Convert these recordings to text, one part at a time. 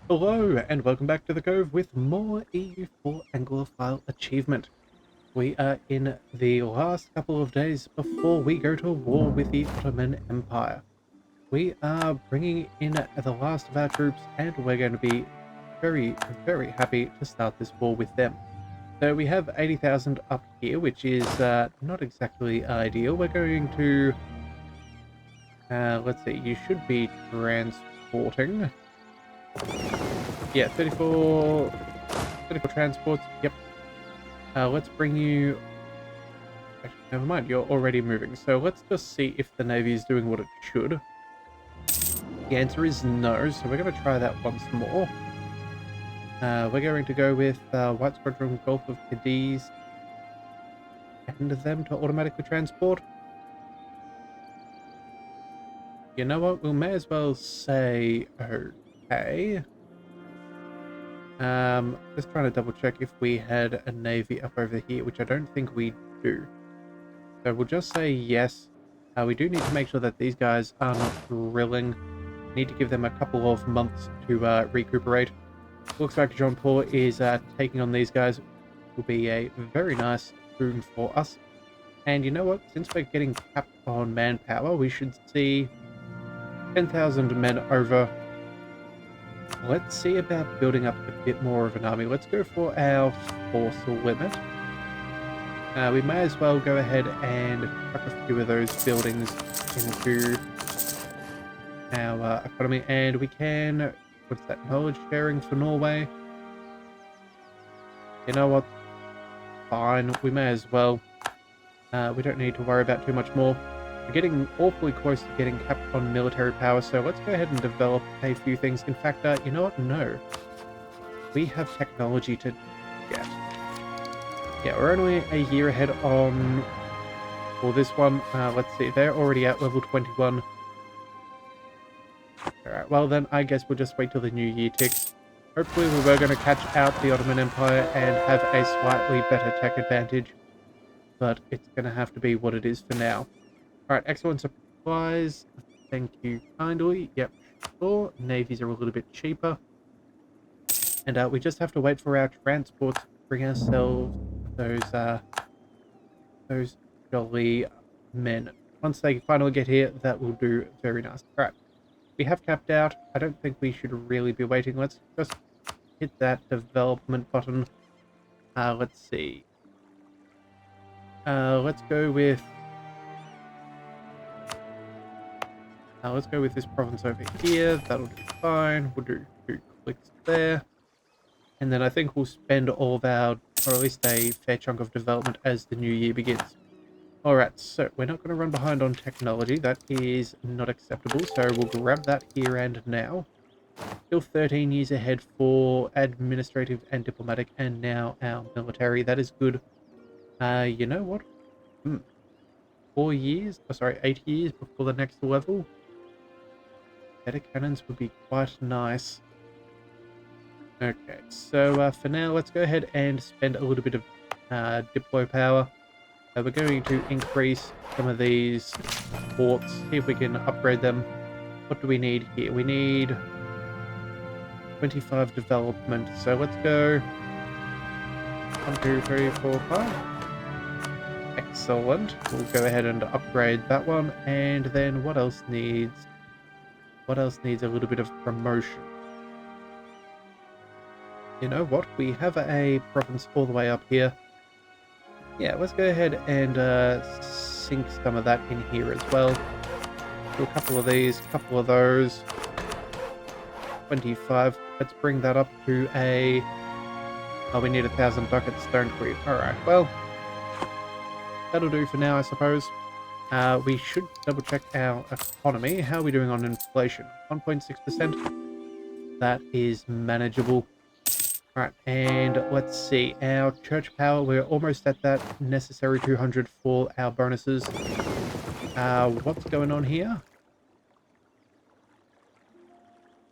Hello, and welcome back to the Cove with more EU4 Anglophile achievement. We are in the last couple of days before we go to war with the Ottoman Empire. We are bringing in the last of our troops, and we're going to be very, very happy to start this war with them. So we have 80,000 up here, which is not exactly ideal. We're going to, let's see, you should be transporting. Yeah, 34 transports. Yep. Let's bring you. Actually, never mind. You're already moving. So let's just see if the Navy is doing what it should. The answer is no. So we're going to try that once more. We're going to go with White Squadron Gulf of Cadiz and them to automatically transport. You know what? We may as well say okay. Just trying to double check if we had a navy up over here, which I don't think we do. So we'll just say yes. We do need to make sure that these guys are not drilling. Need to give them a couple of months to recuperate. Looks like Jean-Paul is taking on these guys. Will be a very nice boon for us. And you know what? Since we're getting capped on manpower, we should see 10,000 men over. Let's see about building up a bit more of an army. Let's go for our force limit. We may as well go ahead and chuck a few of those buildings into our economy. And we can... What's that? Knowledge sharing for Norway? You know what? Fine. We may as well. We don't need to worry about too much more. We're getting awfully close to getting capped on military power, so let's go ahead and develop a few things. In fact, you know what? No. We have technology to get. Yeah, we're only a year ahead on for this one. Let's see, they're already at level 21. Alright, well then, I guess we'll just wait till the new year ticks. Hopefully we were going to catch out the Ottoman Empire and have a slightly better tech advantage. But it's going to have to be what it is for now. Alright, excellent supplies. Thank you kindly. Yep, sure. Navies are a little bit cheaper. And we just have to wait for our transports to bring ourselves those jolly men. Once they finally get here, that will do very nice. Alright, we have capped out. I don't think we should really be waiting. Let's just hit that development button. Let's see. Let's go with this province over here. That'll do fine. We'll do 2 clicks there. And then I think we'll spend all of our, or at least a fair chunk of development as the new year begins. Alright, so we're not going to run behind on technology. That is not acceptable. So we'll grab that here and now. Still 13 years ahead for administrative and diplomatic, and now our military. That is good. You know what? 4 years? Oh, sorry, 8 years before the next level. Better cannons would be quite nice. Okay, so for now, let's go ahead and spend a little bit of diplo power. We're going to increase some of these ports, see if we can upgrade them. What do we need here? We need 25 development. So let's go 1, 2, 3, 4, 5. Excellent. We'll go ahead and upgrade that one. And then what else needs? What else needs a little bit of promotion? You know what? We have a province all the way up here. Yeah, let's go ahead and sink some of that in here as well. Do a couple of these, couple of those. 25. Let's bring that up to a... Oh, we need 1,000 ducats, don't we? Alright, well, that'll do for now, I suppose. We should double check our economy. How are we doing on inflation? 1.6%. That is manageable. Alright, and let's see. Our church power, we're almost at that necessary 200 for our bonuses. What's going on here?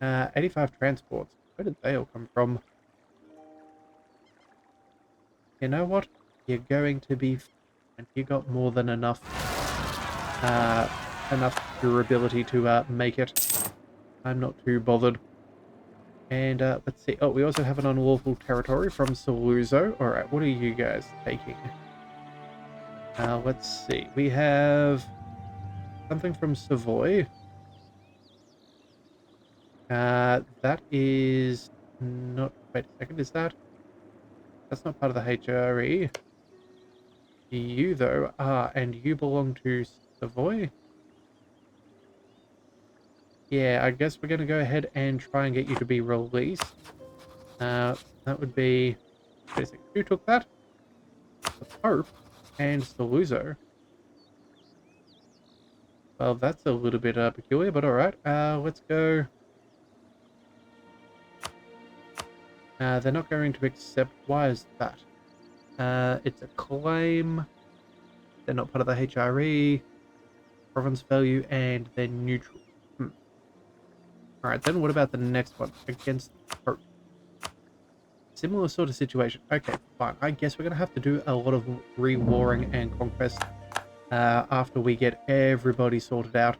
85 transports. Where did they all come from? You know what? You're going to be fine. You got more than enough durability to make it. I'm not too bothered. And let's see. Oh, we also have an unlawful territory from Saluzzo. Alright, what are you guys taking? Let's see. We have something from Savoy. That is not... Wait a second, is that... That's not part of the HRE. You, though, are, and you belong to Savoy? Yeah, I guess we're going to go ahead and try and get you to be released. That would be... Wait a second, who took that? The Pope and Saluzzo. Well, that's a little bit peculiar, but alright. Let's go... they're not going to accept... Why is that? It's a claim. They're not part of the HRE. Province value, and they're neutral. Alright, then what about the next one? Against Pope. Similar sort of situation. Okay, fine. I guess we're going to have to do a lot of re-warring and conquest after we get everybody sorted out.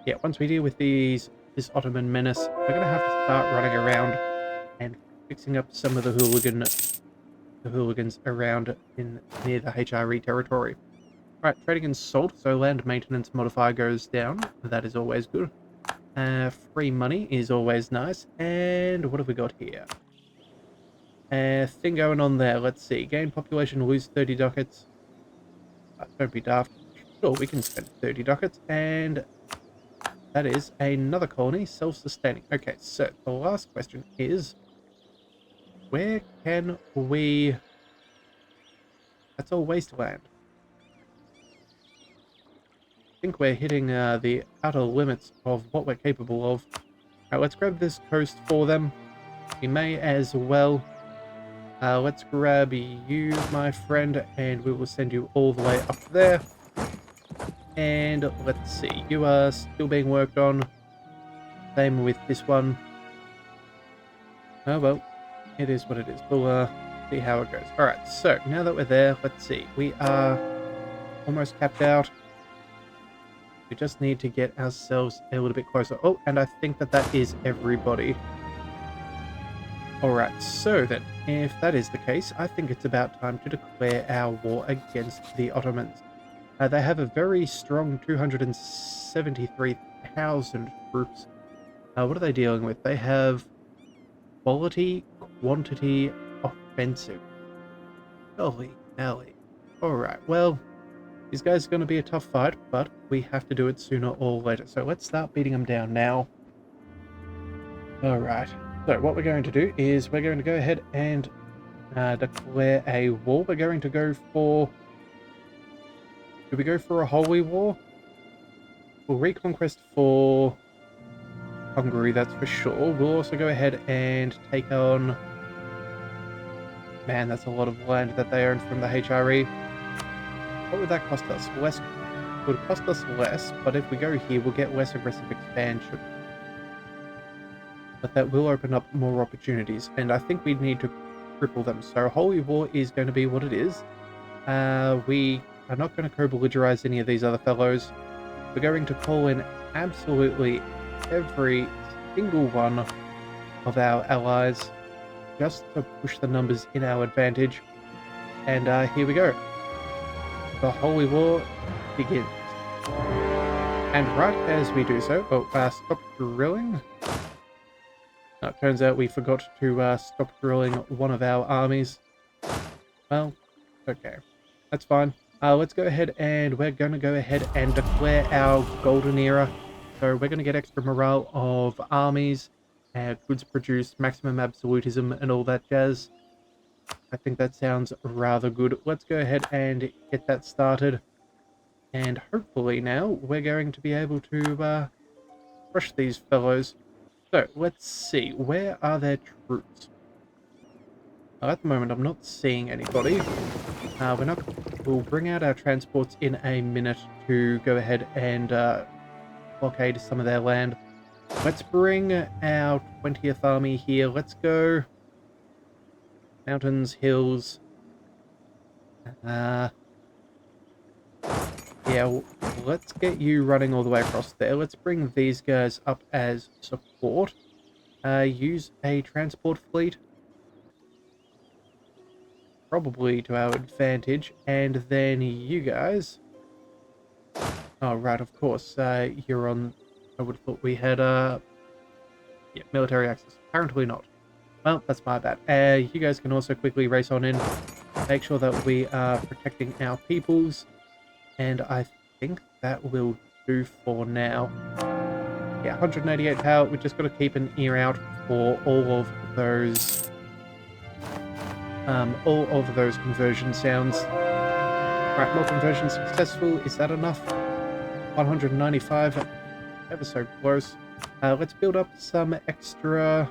Yeah, once we deal with this Ottoman menace, we're going to have to start running around and fixing up some of the hooligans around near the HRE territory. Right, trading in salt, so land maintenance modifier goes down. That is always good. Free money is always nice. And what have we got here? Thing going on there. Let's see. Gain population, lose 30 ducats. Don't be daft. Sure, we can spend 30 ducats. And that is another colony, self-sustaining. Okay, so the last question is, where can we... That's all wasteland. I think we're hitting the outer limits of what we're capable of. Alright, let's grab this coast for them. We may as well. Let's grab you, my friend, and we will send you all the way up there. And let's see, you are still being worked on. Same with this one. Oh well, it is what it is. We'll see how it goes. Alright, so now that we're there, let's see. We are almost capped out. We just need to get ourselves a little bit closer. Oh, and I think that is everybody. Alright, so then, if that is the case, I think it's about time to declare our war against the Ottomans. They have a very strong 273,000 troops. What are they dealing with? They have quality, quantity, offensive. Holy moly. Alright, well... These guys are going to be a tough fight, but we have to do it sooner or later. So let's start beating them down now. Alright. So what we're going to do is we're going to go ahead and declare a war. We're going to go for... Do we go for a holy war? We'll reconquest for Hungary, that's for sure. We'll also go ahead and take on... Man, that's a lot of land that they own from the HRE. What would that cost us? Less. It would cost us less, but if we go here, we'll get less aggressive expansion. But that will open up more opportunities, and I think we need to cripple them. So Holy War is going to be what it is. We are not going to co-belligerize any of these other fellows. We're going to call in absolutely every single one of our allies, just to push the numbers in our advantage. And here we go. The Holy War begins. And right as we do so... Oh, stop drilling. It turns out we forgot to stop drilling one of our armies. Well, okay. That's fine. Let's go ahead and we're going to go ahead and declare our golden era. So we're going to get extra morale of armies, goods produced, maximum absolutism, and all that jazz. I think that sounds rather good. Let's go ahead and get that started. And hopefully now we're going to be able to crush these fellows. So let's see, where are their troops? At the moment I'm not seeing anybody. We'll bring out our transports in a minute to go ahead and blockade some of their land. Let's bring our 20th army here. Let's go. Mountains, hills. Yeah, let's get you running all the way across there. Let's bring these guys up as support. Use a transport fleet, probably to our advantage, and then you guys. Oh, right, of course. You're on. I would have thought we had yeah, military access. Apparently not. Well, that's my bad. You guys can also quickly race on in. Make sure that we are protecting our peoples, and I think that will do for now. Yeah, 188 power. We've just got to keep an ear out for all of those conversion sounds. Right, more conversion successful. Is that enough? 195. Ever so close. Let's build up some extra.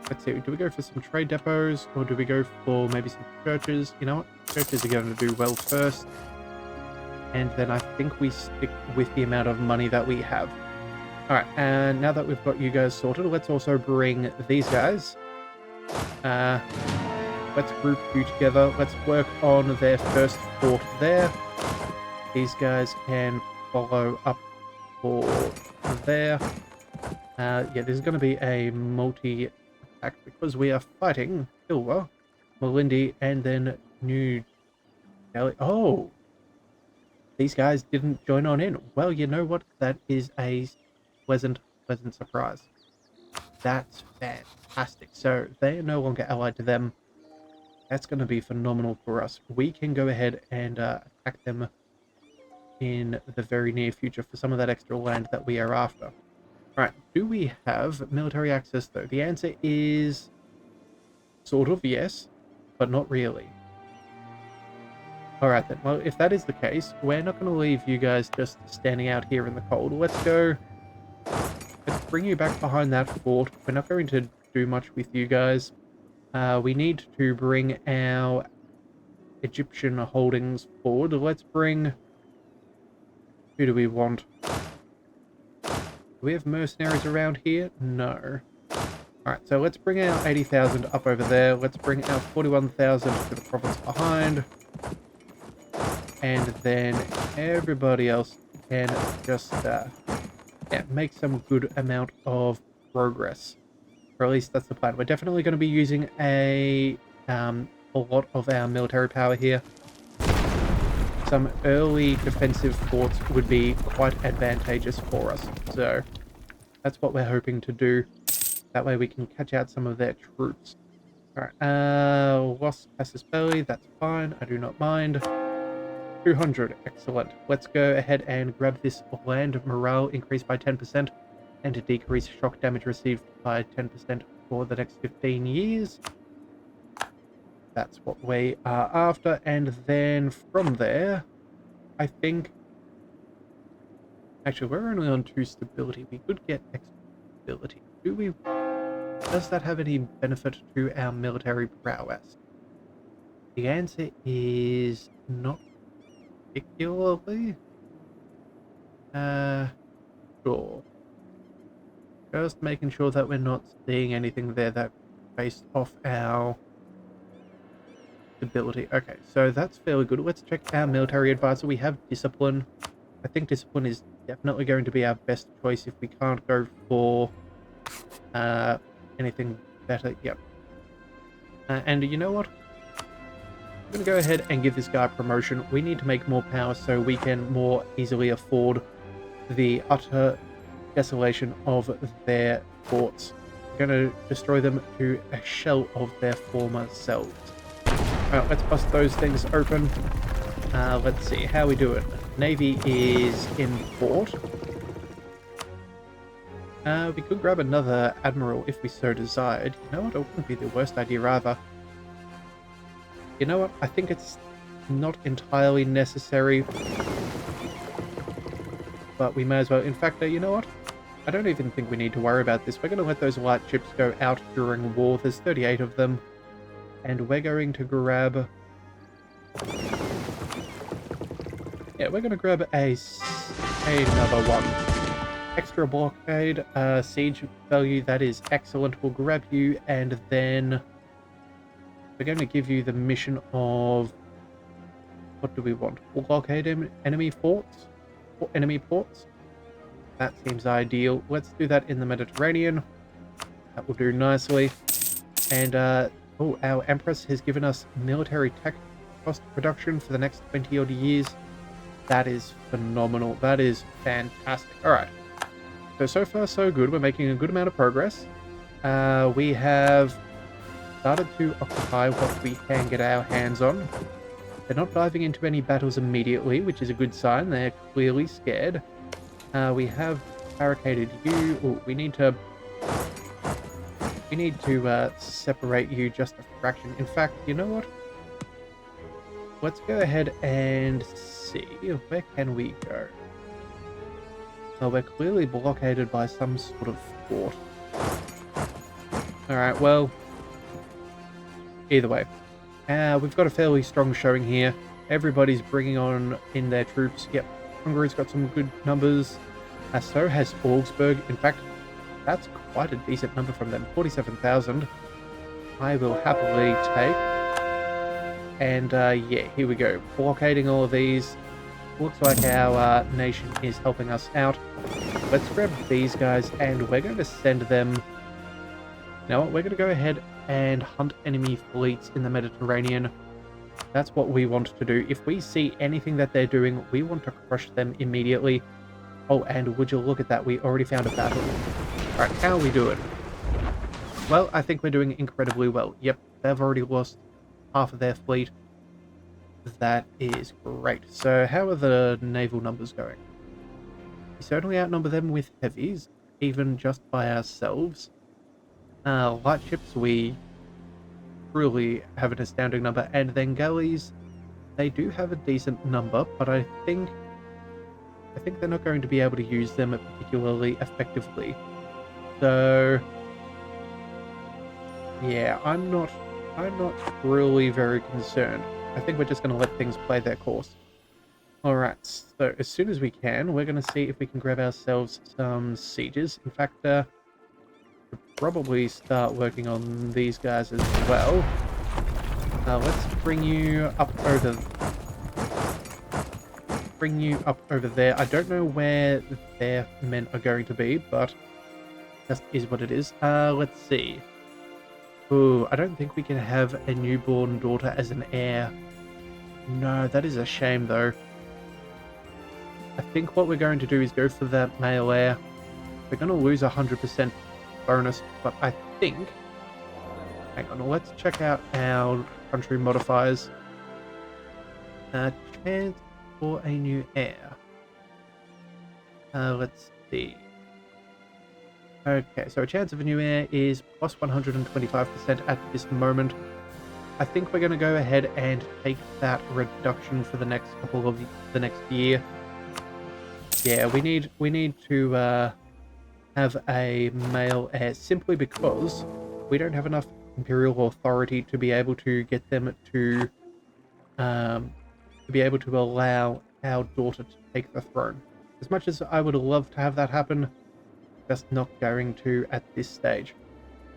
Let's see. Do we go for some trade depots or do we go for maybe some churches? You know what? Churches are going to do well first. And then I think we stick with the amount of money that we have. Alright, and now that we've got you guys sorted, let's also bring these guys. Let's group you together. Let's work on their first fort there. These guys can follow up for there. Yeah, this is going to be a multi-attack because we are fighting Silver, Malindi, and then New Delhi. Oh! These guys didn't join on in. Well, you know what? That is a pleasant surprise. That's fantastic. So they are no longer allied to them. That's going to be phenomenal for us. We can go ahead and attack them in the very near future for some of that extra land that we are after. Alright, do we have military access though? The answer is sort of yes, but not really. Alright then, well if that is the case, we're not going to leave you guys just standing out here in the cold. Let's bring you back behind that fort. We're not going to do much with you guys. We need to bring our Egyptian holdings forward. Let's bring... Who do we want? Do we have mercenaries around here? No. Alright, so let's bring our 80,000 up over there. Let's bring our 41,000 to the province behind. And then everybody else can just yeah, make some good amount of progress. Or at least that's the plan. We're definitely going to be using a lot of our military power here. Some early defensive forts would be quite advantageous for us. So that's what we're hoping to do. That way we can catch out some of their troops. Alright, lost Passus Belly, that's fine. I do not mind. 200, excellent. Let's go ahead and grab this land morale increase by 10% and to decrease shock damage received by 10% for the next 15 years. That's what we are after, and then from there, I think... Actually, we're only on 2 stability. We could get extra stability. Do we... Does that have any benefit to our military prowess? The answer is not particularly. Sure. Just making sure that we're not seeing anything there that based off our stability. Okay, so that's fairly good. Let's check our military advisor. We have discipline. I think discipline is definitely going to be our best choice if we can't go for anything better. Yep. And you know what? I'm going to go ahead and give this guy a promotion. We need to make more power so we can more easily afford the utter desolation of their forts. We're going to destroy them to a shell of their former selves. Alright, let's bust those things open. Let's see, how we do it. Navy is in port. We could grab another admiral if we so desired. You know what, it wouldn't be the worst idea either. You know what, I think it's not entirely necessary. But we may as well. In fact, you know what? I don't even think we need to worry about this. We're going to let those light ships go out during war. There's 38 of them. And we're going to grab... Yeah, we're going to grab another one. Extra blockade, siege value, that is excellent. We'll grab you, and then we're going to give you the mission of... What do we want? We'll blockade enemy forts? Or enemy ports? That seems ideal. Let's do that in the Mediterranean. That will do nicely. And, oh, our Empress has given us military tech cost reduction for the next 20 odd years. That is phenomenal. That is fantastic. Alright. So far so good. We're making a good amount of progress. We have started to occupy what we can get our hands on. They're not diving into any battles immediately, which is a good sign. They're clearly scared. We have barricaded you. Ooh, we need to separate you just a fraction. In fact, you know what? Let's go ahead and see. Where can we go? Oh, we're clearly blockaded by some sort of fort. Alright, well, either way. We've got a fairly strong showing here. Everybody's bringing on in their troops. Yep, Hungary's got some good numbers. So has Augsburg. In fact, that's quite a decent number from them. 47,000. I will happily take. And yeah, here we go. Blockading all of these. Looks like our nation is helping us out. Let's grab these guys and we're going to send them... You know what? We're going to go ahead and hunt enemy fleets in the Mediterranean. That's what we want to do. If we see anything that they're doing, we want to crush them immediately. Oh, and would you look at that? We already found a battle. Alright, how are we doing? Well, I think we're doing incredibly well. Yep, they've already lost half of their fleet. That is great. So how are the naval numbers going? We certainly outnumber them with heavies, even just by ourselves. Light ships, we truly have an astounding number. And then galleys, they do have a decent number, but I think they're not going to be able to use them particularly effectively. So yeah, I'm not really very concerned. I think we're just going to let things play their course. Alright, so as soon as we can, we're going to see if we can grab ourselves some sieges. In fact, we'll probably start working on these guys as well. Let's bring you up over there. I don't know where their men are going to be, but just is what it is. Let's see. Ooh, I don't think we can have a newborn daughter as an heir. No, that is a shame though. I think what we're going to do is go for that male heir. We're going to lose 100% bonus, but I think... Hang on, let's check out our country modifiers. Chance for a new heir. Let's see. Okay, so a chance of a new heir is plus 125% at this moment. I think we're going to go ahead and take that reduction for the next couple of the next year. Yeah, we need to have a male heir simply because we don't have enough imperial authority to be able to get them to be able to allow our daughter to take the throne. As much as I would love to have that happen, just not going to at this stage.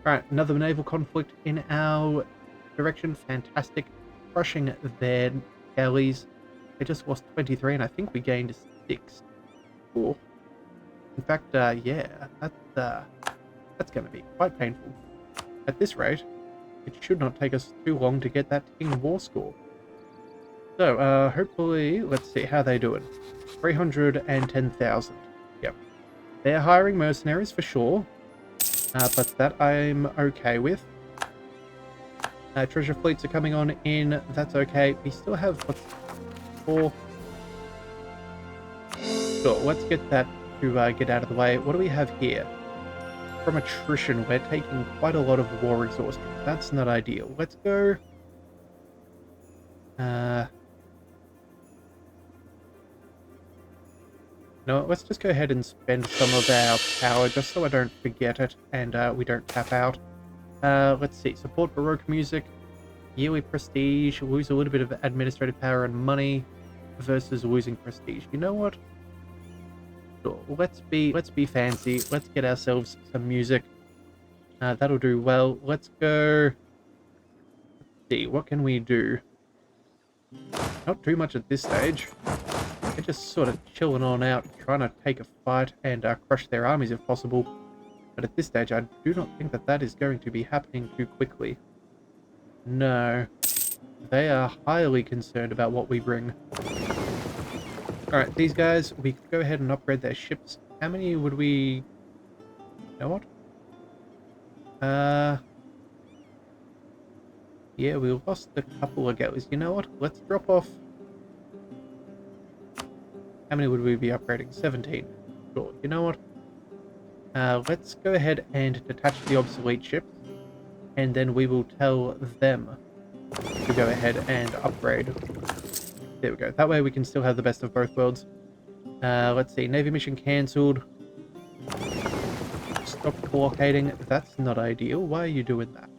Alright, another naval conflict in our direction. Fantastic. Crushing their galleys. They just lost 23 and I think we gained 6. Cool. In fact, yeah, that's going to be quite painful. At this rate, it should not take us too long to get that ticking war score. So, hopefully, let's see how they're doing. 310,000. Yep. They're hiring mercenaries for sure, but that I'm okay with. Treasure fleets are coming on in. That's okay. We still have, what's 4? Sure, let's get that to get out of the way. What do we have here? From attrition, we're taking quite a lot of war exhaustion. That's not ideal. Let's go... No, let's just go ahead and spend some of our power just so I don't forget it and we don't tap out. Let's see. Support Baroque music. Yearly prestige. Lose a little bit of administrative power and money versus losing prestige. You know what? Sure. Let's be fancy. Let's get ourselves some music. That'll do well. Let's go. Let's see. What can we do? Not too much at this stage. They're just sort of chilling on out, trying to take a fight and crush their armies if possible. But at this stage, I do not think that that is going to be happening too quickly. No. They are highly concerned about what we bring. Alright, these guys, we could go ahead and upgrade their ships. How many would we... You know what? Yeah, we lost a couple of galleys. You know what? Let's drop off... How many would we be upgrading? 17. Sure. You know what? Let's go ahead and detach the obsolete ships, and then we will tell them to go ahead and upgrade. There we go. That way we can still have the best of both worlds. Let's see. Navy mission cancelled. Stop blockading. That's not ideal. Why are you doing that?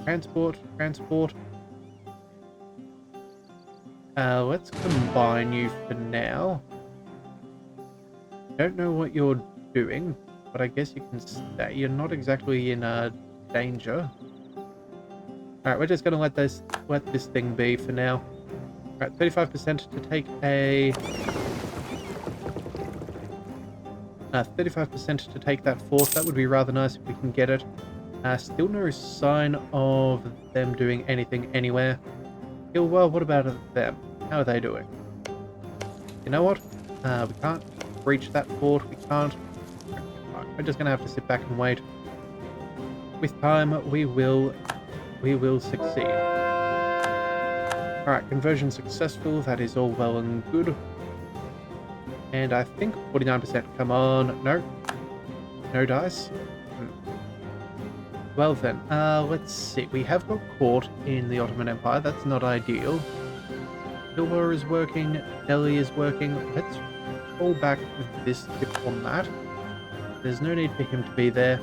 Transport. Let's combine you for now. Don't know what you're doing, but I guess you can stay. You're not exactly in danger. Alright, we're just gonna let this thing be for now. Alright, 35% to take a 35% to take that fort. That would be rather nice if we can get it. Still no sign of them doing anything anywhere. Well, what about them? How are they doing? You know what? We can't breach that fort. We can't. Right, we're just gonna have to sit back and wait. With time, we will succeed. Alright, conversion successful. That is all well and good. And I think 49%. Come on. No. No dice. Well then, let's see. We have got caught in the Ottoman Empire. That's not ideal. Silver is working. Delhi is working. Let's fall back with this diplomat. There's no need for him to be there.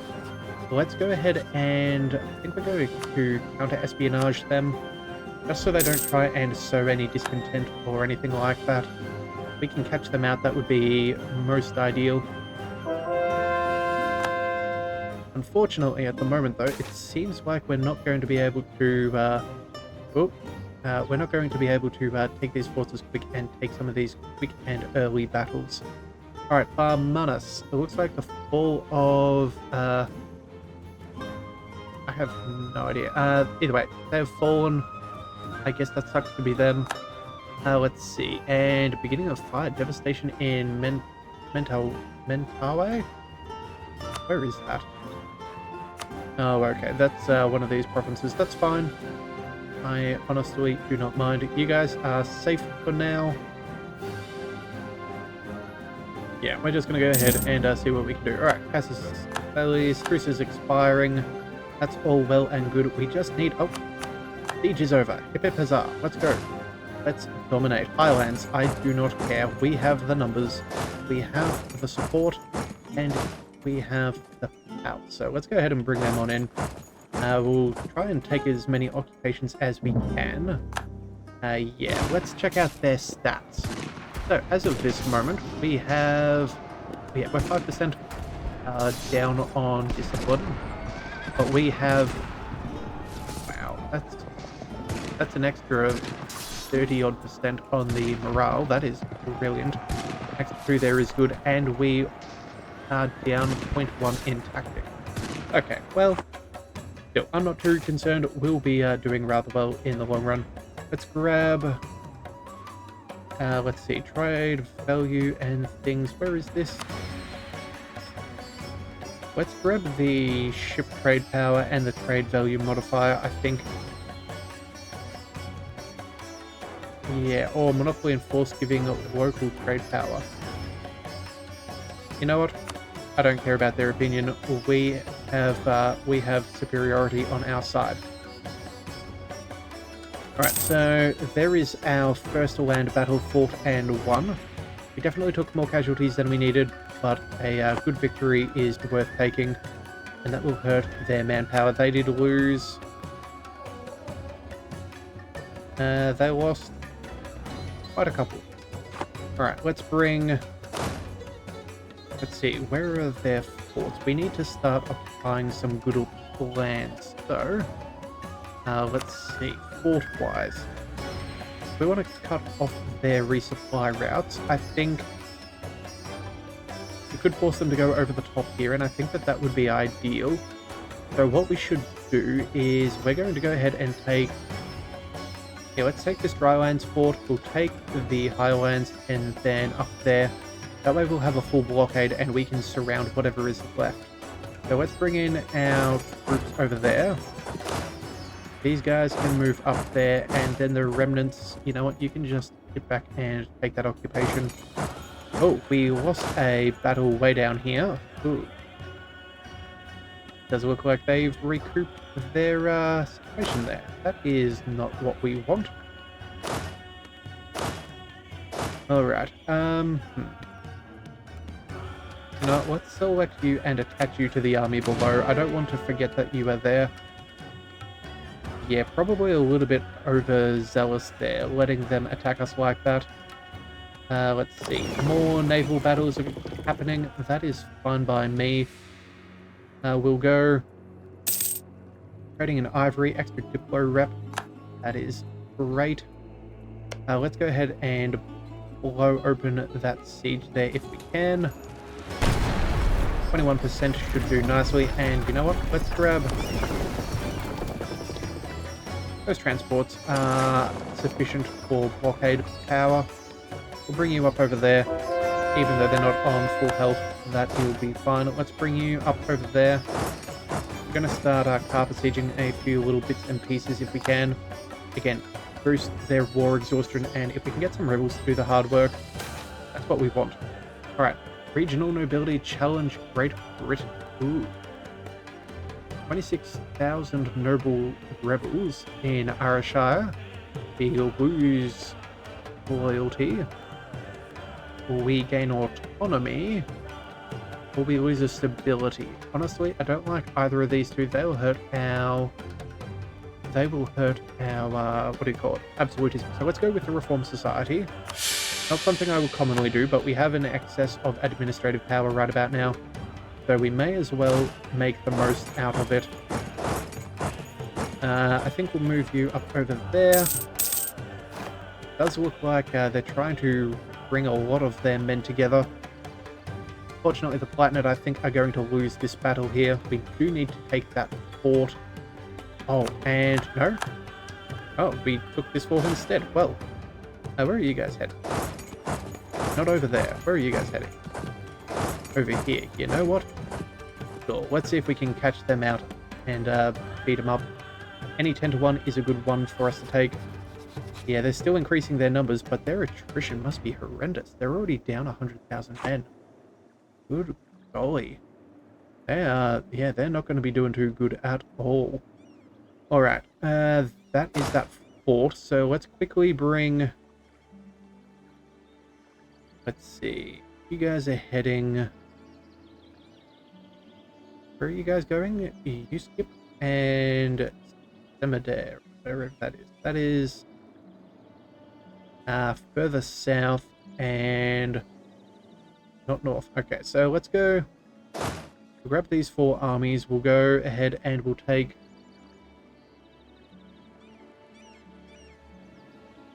So let's go ahead and I think we're going to counter-espionage them. Just so they don't try and sow any discontent or anything like that. If we can catch them out, that would be most ideal. Unfortunately, at the moment, though, it seems like we're not going to be able to. We're not going to be able to take these forces quick and take some of these quick and early battles. All right, Barmanas. It looks like the fall of. I have no idea. Either way, they've fallen. I guess that sucks to be them. Let's see. And beginning of fire devastation in Mentawai. Where is that? Oh, okay. That's one of these provinces. That's fine. I honestly do not mind. You guys are safe for now. Yeah, we're just going to go ahead and see what we can do. Alright, passes bellies. Truce is expiring. That's all well and good. We just need... Oh, siege is over. Hip hip huzzah. Let's go. Let's dominate. Highlands, I do not care. We have the numbers. We have the support. And we have the power. So let's go ahead and bring them on in. We'll try and take as many occupations as we can. Yeah, let's check out their stats. So, as of this moment, we have... Yeah, we're 5% down on discipline. But we have... Wow, that's an extra 30-odd% on the morale. That is brilliant. Extra 2 there is good. And we are down 0.1 in tactic. Okay, well... Still, I'm not too concerned. We'll be doing rather well in the long run. Let's grab... let's see, trade, value, and things. Where is this? Let's grab the ship trade power and the trade value modifier, I think. Yeah, or monopoly and force giving local trade power. You know what? I don't care about their opinion. We have superiority on our side. Alright, so there is our first land battle fought and won. We definitely took more casualties than we needed, but a good victory is worth taking, and that will hurt their manpower. They did lose. They lost quite a couple. Alright, let's bring... Let's see, where are their forts? We need to start occupying some good lands, though. Let's see, fort-wise. We want to cut off their resupply routes. I think We could force them to go over the top here, and I think that that would be ideal. So what we should do is we're going to go ahead and take... Yeah, let's take this drylands fort. We'll take the highlands and then up there. That way we'll have a full blockade and we can surround whatever is left. So let's bring in our troops over there. These guys can move up there, and then the remnants, you know what, you can just get back and take that occupation. Oh, we lost a battle way down here. Ooh. Does look like they've recouped their situation there. That is not what we want. Alright, You know, let's select you and attach you to the army below. I don't want to forget that you are there. Yeah, probably a little bit overzealous there, letting them attack us like that. Let's see. More naval battles are happening. That is fine by me. We'll go trading an ivory, extra Diplo rep. That is great. Let's go ahead and blow open that siege there if we can. 21% should do nicely, and you know what? Let's grab... Those transports are sufficient for blockade power. We'll bring you up over there, even though they're not on full health. That will be fine. Let's bring you up over there. We're going to start car besieging a few little bits and pieces if we can. Again, boost their war exhaustion, and if we can get some rebels to do the hard work, that's what we want. Alright, regional nobility challenge Great Britain. Ooh. 26,000 noble rebels in Arashire. We lose loyalty. We gain autonomy. Or we lose a stability. Honestly, I don't like either of these two. They will hurt our... what do you call it? Absolutism. So let's go with the Reform Society. Not something I will commonly do, but we have an excess of administrative power right about now. So we may as well make the most out of it. I think we'll move you up over there. Does look like they're trying to bring a lot of their men together. Fortunately, the Palatinate, I think, are going to lose this battle here. We do need to take that fort. Oh, and no? Oh, we took this fort instead. Well, where are you guys heading? Not over there. Where are you guys heading? Over here. You know what? Sure. Let's see if we can catch them out and beat them up. Any 10-1 is a good one for us to take. Yeah, they're still increasing their numbers, but their attrition must be horrendous. They're already down 100,000 men. Good golly. They are, yeah, they're not going to be doing too good at all. Alright, that is that fort, so let's quickly bring... Let's see, you guys are heading... Where are you guys going? You skip, and... Semadare, whatever that is. That is... further south, and... Not north. Okay, so let's go... We'll grab these 4 armies, we'll go ahead and we'll take...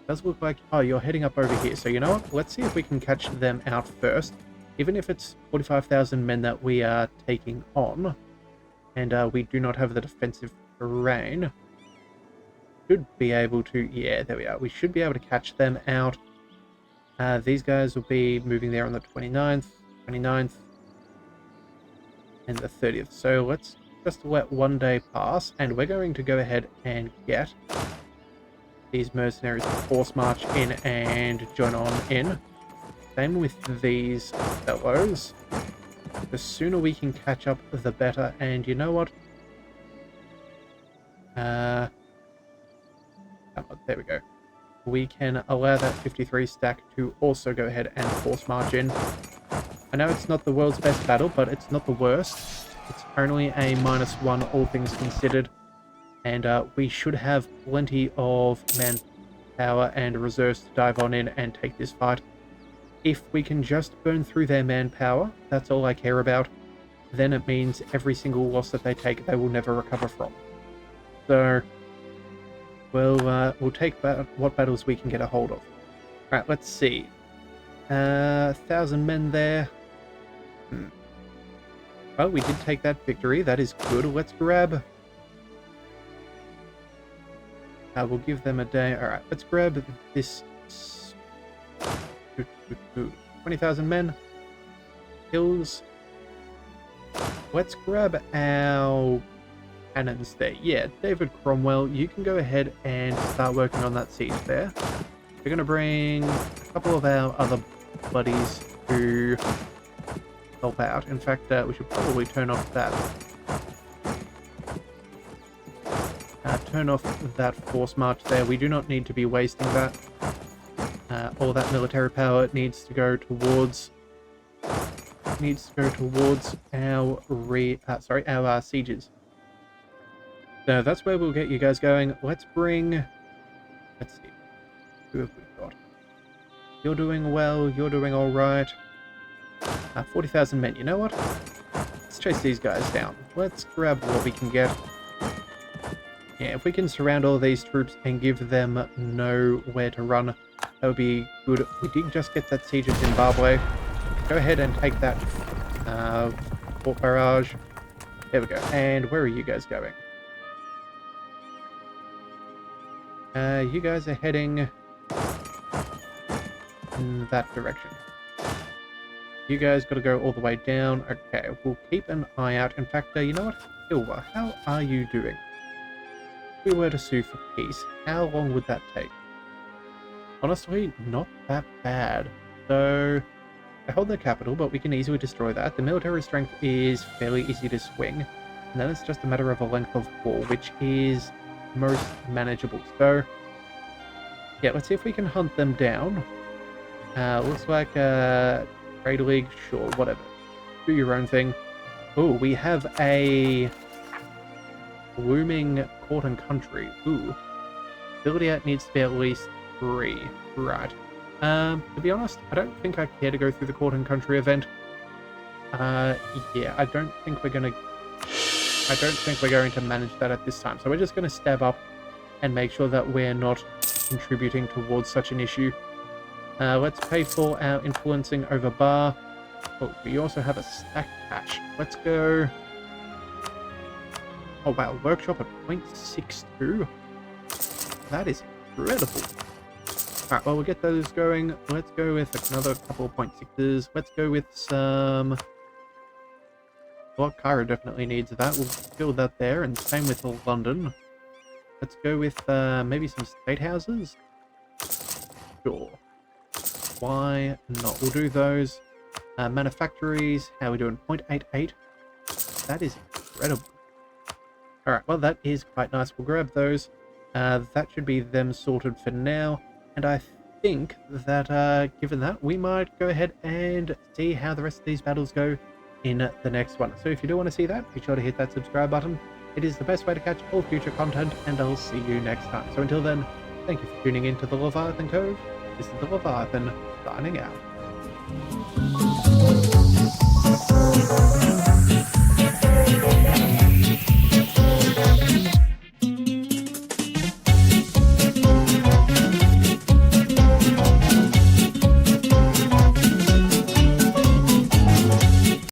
Does look like... Oh, you're heading up over here. So you know what? Let's see if we can catch them out first. Even if it's 45,000 men that we are taking on. And we do not have the defensive terrain. Should be able to... Yeah, there we are. We should be able to catch them out. These guys will be moving there on the 29th, and the 30th. So let's just let one day pass. And we're going to go ahead and get... these mercenaries to force march in and join on in. Same with these fellows. The sooner we can catch up, the better. And you know what? There we go. We can allow that 53 stack to also go ahead and force march in. I know it's not the world's best battle, but it's not the worst. It's only a -1, all things considered. And we should have plenty of manpower and reserves to dive on in and take this fight. If we can just burn through their manpower, that's all I care about, then it means every single loss that they take, they will never recover from. So, we'll take what battles we can get a hold of. Alright, let's see. 1,000 men there. Hmm. Well, we did take that victory. That is good. Let's grab... we'll give them a day. Alright, let's grab this... 20,000 men. Hills. Let's grab our cannons there. Yeah, David Cromwell, you can go ahead and start working on that siege there. We're going to bring a couple of our other buddies to help out. In fact, we should probably turn off that. Turn off that force march there. We do not need to be wasting that. All that military power needs to go towards our sieges. So that's where we'll get you guys going. Let's see, who have we got? You're doing well, you're doing alright. 40,000 men, you know what? Let's chase these guys down. Let's grab what we can get. Yeah, if we can surround all these troops and give them nowhere to run, that would be good. We did just get that siege of Zimbabwe. Go ahead and take that fort barrage. There we go. And where are you guys going? You guys are heading in that direction. You guys got to go all the way down. Okay, we'll keep an eye out. In fact, you know what? Silver, how are you doing? If we were to sue for peace, how long would that take? Honestly, not that bad. So, I hold the capital, but we can easily destroy that. The military strength is fairly easy to swing. And then it's just a matter of a length of wall, which is most manageable. So, yeah, let's see if we can hunt them down. Looks like Trade League, sure, whatever. Do your own thing. Oh, we have a blooming court and country. Ooh. Ability out needs to be at least 3. Right. To be honest, I don't think I care to go through the court and country event. Yeah, I don't think we're going to manage that at this time. So we're just going to step up and make sure that we're not contributing towards such an issue. Let's pay for our influencing over bar. Oh, we also have a stack patch. Let's go. Oh wow, workshop at 0.62. That is incredible. Alright, well, we'll get those going. Let's go with another couple of 0.6s. Let's go with some... Well, Cairo definitely needs that. We'll build that there, and same with London. Let's go with maybe some state houses. Sure. Why not? We'll do those. Manufactories, how are we doing? 0.88. That is incredible. Alright, well, that is quite nice. We'll grab those. That should be them sorted for now. And I think that, given that, we might go ahead and see how the rest of these battles go in the next one. So if you do want to see that, be sure to hit that subscribe button. It is the best way to catch all future content, and I'll see you next time. So until then, thank you for tuning in to the Leviathan Cove. This is the Leviathan, signing out.